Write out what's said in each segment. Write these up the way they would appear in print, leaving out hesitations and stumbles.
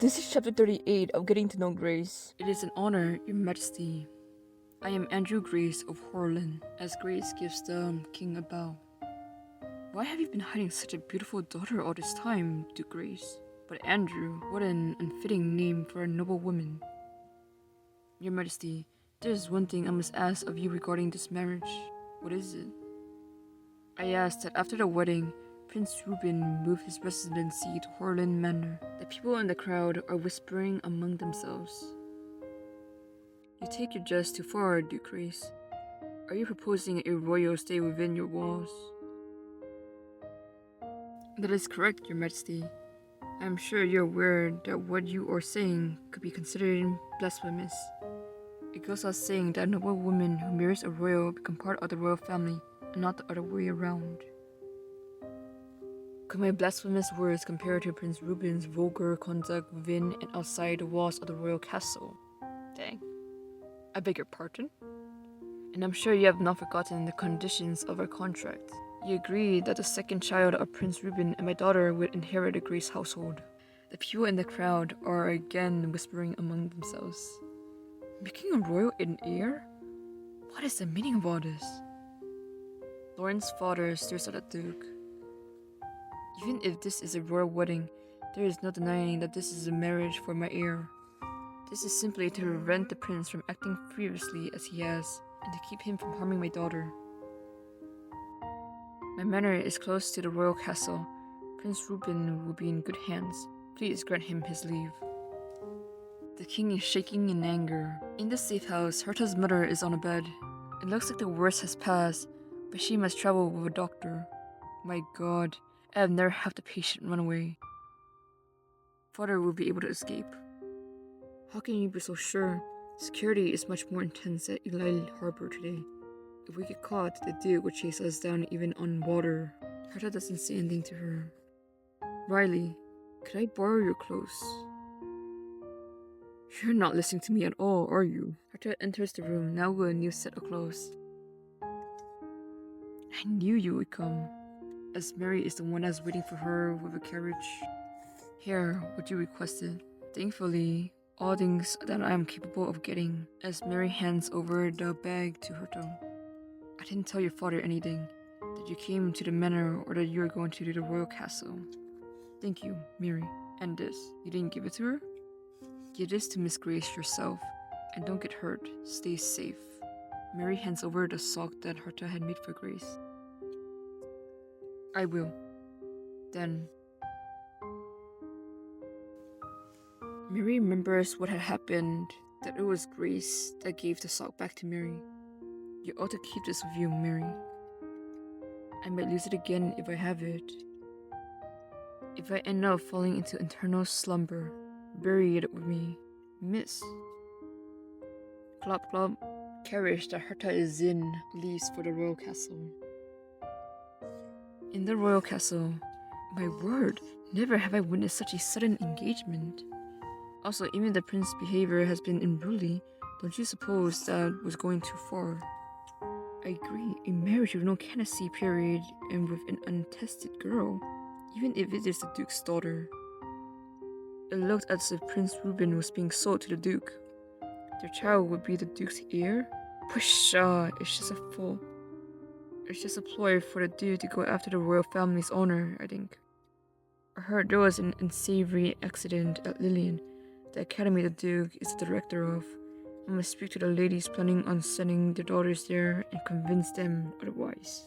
This is chapter 38 of Getting to Know Grace. It is an honor, Your Majesty. I am Andrew Grace of Horlin, as Grace gives the king a bow. Why have you been hiding such a beautiful daughter all this time, Duke Grace? But Andrew, what an unfitting name for a noble woman. Your Majesty, there is one thing I must ask of you regarding this marriage. What is it? I asked that after the wedding, Prince Reuben moved his residency to Horlin Manor. The people in the crowd are whispering among themselves. You take your jest too far, Duke Grace. Are you proposing a royal stay within your walls? That is correct, Your Majesty. I am sure you're aware that what you are saying could be considered blasphemous. It goes without saying that a noble woman who marries a royal becomes part of the royal family, and not the other way around. Could my blasphemous words compare to Prince Reuben's vulgar conduct within and outside the walls of the royal castle? Dang. I beg your pardon? And I'm sure you have not forgotten the conditions of our contract. You agreed that the second child of Prince Reuben and my daughter would inherit the Grace household. The people in the crowd are again whispering among themselves. Making a royal heir? What is the meaning of all this? Lauren's father stares at the Duke. Even if this is a royal wedding, there is no denying that this is a marriage for my heir. This is simply to prevent the prince from acting frivolously as he has, and to keep him from harming my daughter. My manor is close to the royal castle. Prince Reuben will be in good hands. Please grant him his leave. The king is shaking in anger. In the safe house, Herta's mother is on a bed. It looks like the worst has passed, but she must travel with a doctor. My God, I have never had the patient run away. Father will be able to escape. How can you be so sure? Security is much more intense at Eli Harbor today. If we get caught, the Duke will chase us down even on water. Herta doesn't say anything to her. Riley, could I borrow your clothes? You're not listening to me at all, are you? Herta enters the room, now with a new set of clothes. I knew you would come, as Mary is the one that's waiting for her with a carriage. Here, what you requested. Thankfully, all things that I am capable of getting, as Mary hands over the bag to Herta. I didn't tell your father anything, that you came to the manor or that you were going to the royal castle. Thank you, Mary. And this, you didn't give it to her? Give this to Miss Grace yourself, and don't get hurt. Stay safe. Mary hands over the sock that Herta had made for Grace. I will. Then Mary remembers what had happened, that it was Grace that gave the sock back to Mary. You ought to keep this with you, Mary. I might lose it again if I have it. If I end up falling into eternal slumber, bury it with me. Miss. Clop clop. Carriage that Herta is in leaves for the royal castle. In the royal castle, my word, never have I witnessed such a sudden engagement. Also, even the prince's behavior has been unruly. Don't you suppose that was going too far? I agree, a marriage with no candidacy period and with an untested girl, even if it is the Duke's daughter. It looked as if Prince Reuben was being sold to the Duke. Their child would be the Duke's heir? Pshaw, it's just a ploy for the Duke to go after the royal family's honor, I think. I heard there was an unsavory accident at Lillian, the academy the Duke is the director of. I must speak to the ladies planning on sending their daughters there and convince them otherwise.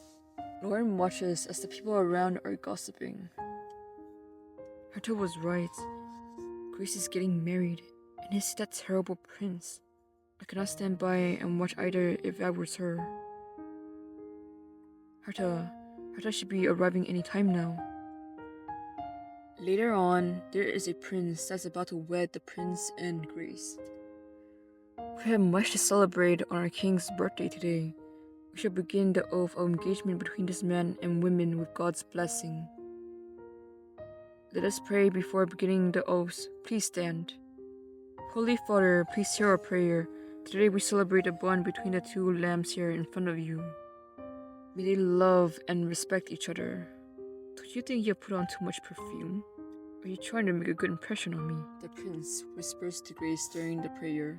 Lauren watches as the people around are gossiping. Herta was right. Grace is getting married, and it's that terrible prince. I cannot stand by and watch either if I was her. Herta should be arriving any time now. Later on, there is a prince that's about to wed the prince and Grace. We have much to celebrate on our king's birthday today. We shall begin the oath of engagement between this man and women with God's blessing. Let us pray before beginning the oaths. Please stand. Holy Father, please hear our prayer. Today we celebrate the bond between the two lambs here in front of you. May they love and respect each other. Don't you think you put on too much perfume? Are you trying to make a good impression on me? The prince whispers to Grace during the prayer.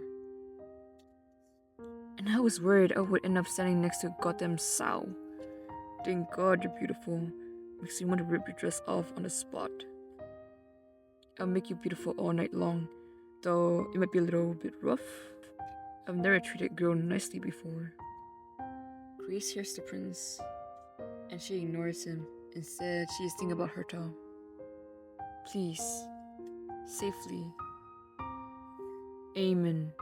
And I was worried I would end up standing next to a goddamn sow. Thank God you're beautiful. Makes me want to rip your dress off on the spot. I'll make you beautiful all night long, though it might be a little bit rough. I've never treated a girl nicely before. Grace hears the prince, and she ignores him. Instead, she is thinking about Herta. Please, safely. Amen.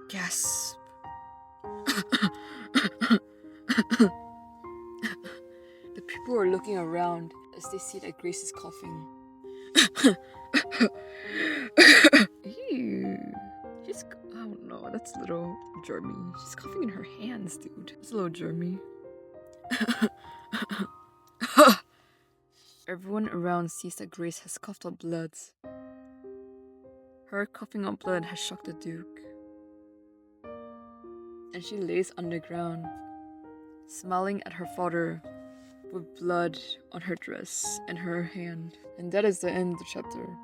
Gasp. The people are looking around as they see that Grace is coughing. Ew. I don't know, that's a little germy. She's coughing in her hands, dude. It's a little germy. Everyone around sees that Grace has coughed up blood. Her coughing up blood has shocked the Duke. And she lays on the ground, smiling at her father, with blood on her dress and her hand. And that is the end of the chapter.